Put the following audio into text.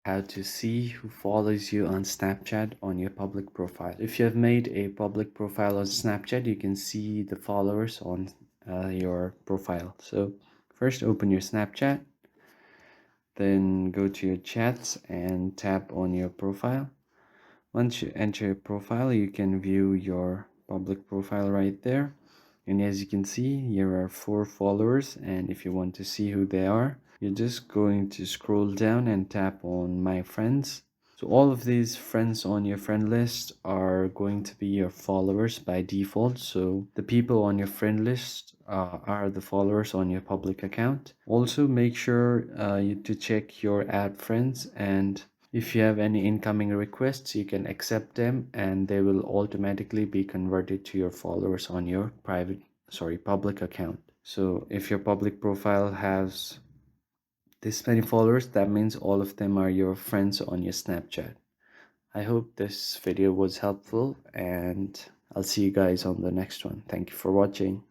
how to see who follows you on Snapchat on your public profile. If you have made a public profile on Snapchat, you can see the followers on your profile. So first open your Snapchat, then go to your chats and tap on your profile. Once you enter your profile, you can view your public profile right there. And as you can see, here are 4 followers, and if you want to see who they are, you're just going to scroll down and tap on my friends. So all of these friends on your friend list are going to be your followers by default. So the people on your friend list are the followers on your public account. Also make sure to check your add friends, and if you have any incoming requests, you can accept them and they will automatically be converted to your followers on your public account. So if your public profile has this many followers, that means all of them are your friends on your Snapchat. I hope this video was helpful, and I'll see you guys on the next one. Thank you for watching.